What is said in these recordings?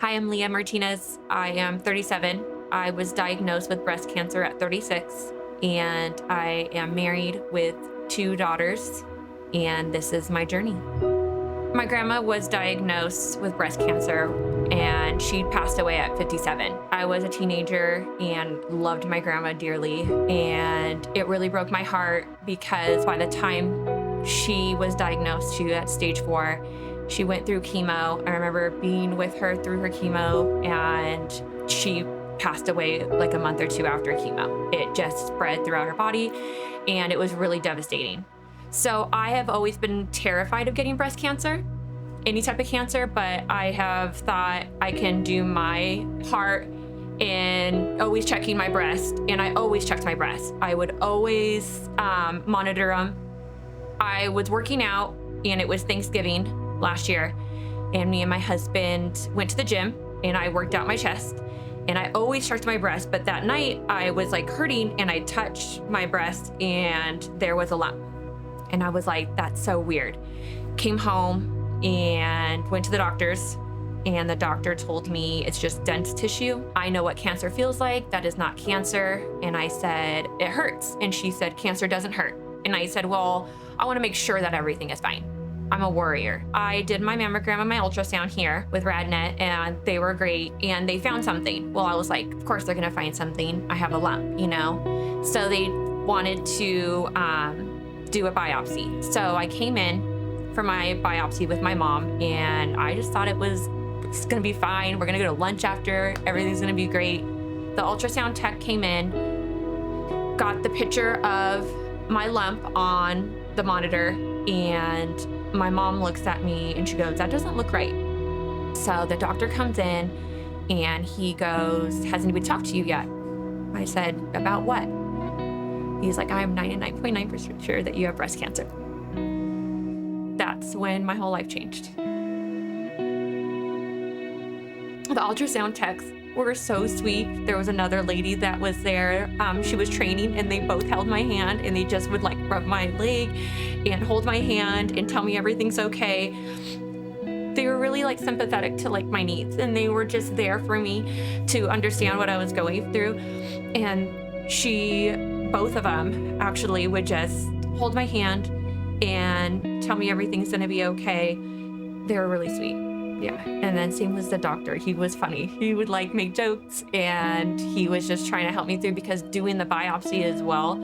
Hi, I'm Leah Martinez. I am 37. I was diagnosed with breast cancer at 36, and I am married with 2 daughters, and this is my journey. My grandma was diagnosed with breast cancer, and she passed away at 57. I was a teenager and loved my grandma dearly, and it really broke my heart because by the time she was diagnosed, she was at stage 4. She went through chemo. I remember being with her through her chemo, and she passed away like a month or 2 after chemo. It just spread throughout her body, and it was really devastating. So I have always been terrified of getting breast cancer, any type of cancer, but I have thought I can do my part in always checking my breast, and I always checked my breast. I would always monitor them. I was working out, and it was Thanksgiving last year, and me and my husband went to the gym, and I worked out my chest, and I always checked my breast, but that night I was like hurting, and I touched my breast, and there was a lump. And I was like, that's so weird. Came home and went to the doctors, and the doctor told me it's just dense tissue. I know what cancer feels like. That is not cancer. And I said, it hurts. And she said, cancer doesn't hurt. And I said, well, I want to make sure that everything is fine. I'm a worrier. I did my mammogram and my ultrasound here with RadNet, and they were great, and they found something. Well, I was like, of course they're gonna find something. I have a lump, you know? So they wanted to do a biopsy. So I came in for my biopsy with my mom, and I just thought it's gonna be fine. We're gonna go to lunch after, everything's gonna be great. The ultrasound tech came in, got the picture of my lump on the monitor, and my mom looks at me and she goes, that doesn't look right. So the doctor comes in and he goes, has anybody talked to you yet? I said, about what? He's like, I'm 99.9% sure that you have breast cancer. That's when my whole life changed. The ultrasound techs were so sweet. There was another lady that was there. She was training, and they both held my hand, and they just would like rub my leg and hold my hand and tell me everything's okay. They were really like sympathetic to like my needs, and they were just there for me to understand what I was going through. And both of them actually would just hold my hand and tell me everything's gonna be okay. They were really sweet. Yeah, and then same was the doctor. He was funny. He would like make jokes, and he was just trying to help me through, because doing the biopsy as well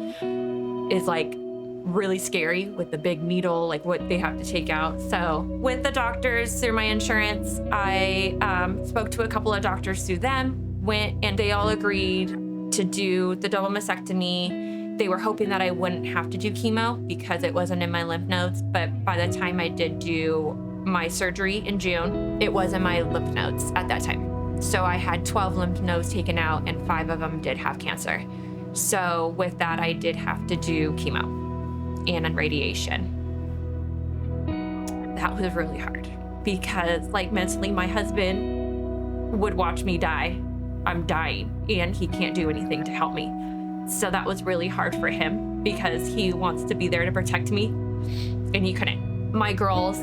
is like really scary with the big needle, like what they have to take out. So with the doctors through my insurance, I spoke to a couple of doctors through them, went, and they all agreed to do the double mastectomy. They were hoping that I wouldn't have to do chemo because it wasn't in my lymph nodes, but by the time I did do my surgery in June, it was in my lymph nodes at that time. So I had 12 lymph nodes taken out, and 5 of them did have cancer. So with that, I did have to do chemo and radiation. That was really hard because like mentally, my husband would watch me die. I'm dying, and he can't do anything to help me. So that was really hard for him because he wants to be there to protect me, and he couldn't. My girls,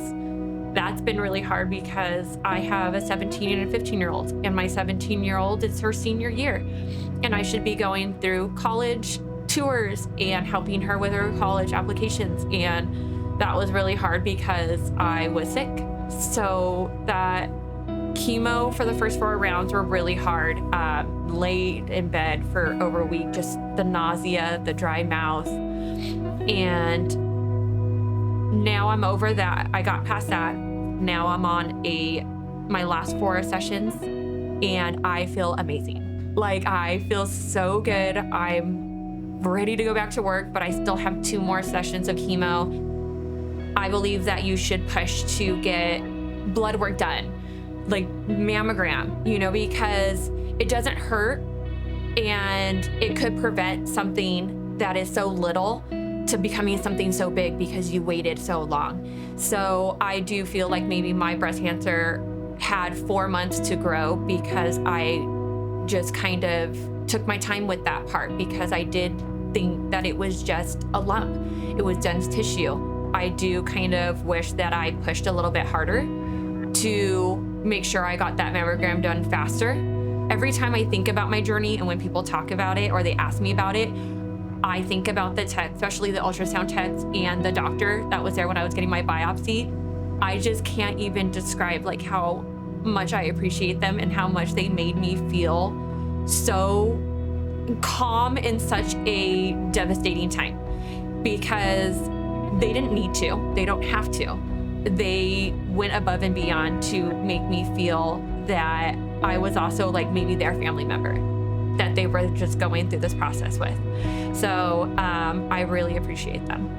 that's been really hard because I have a 17 and a 15-year-old, and my 17-year-old, it's her senior year, and I should be going through college tours and helping her with her college applications, and that was really hard because I was sick. So that chemo for the first 4 rounds were really hard. Laid in bed for over a week, just the nausea, the dry mouth, and now I'm over that. I got past that. Now I'm on my last 4 sessions, and I feel amazing. Like, I feel so good. I'm ready to go back to work, but I still have 2 more sessions of chemo. I believe that you should push to get blood work done, like mammogram, you know, because it doesn't hurt, and it could prevent something that is so little to becoming something so big because you waited so long. So I do feel like maybe my breast cancer had 4 months to grow because I just kind of took my time with that part, because I did think that it was just a lump. It was dense tissue. I do kind of wish that I pushed a little bit harder to make sure I got that mammogram done faster. Every time I think about my journey and when people talk about it or they ask me about it, I think about the tech, especially the ultrasound techs and the doctor that was there when I was getting my biopsy. I just can't even describe like how much I appreciate them and how much they made me feel so calm in such a devastating time, because they didn't need to, they don't have to. They went above and beyond to make me feel that I was also like maybe their family member that they were just going through this process with. So I really appreciate them.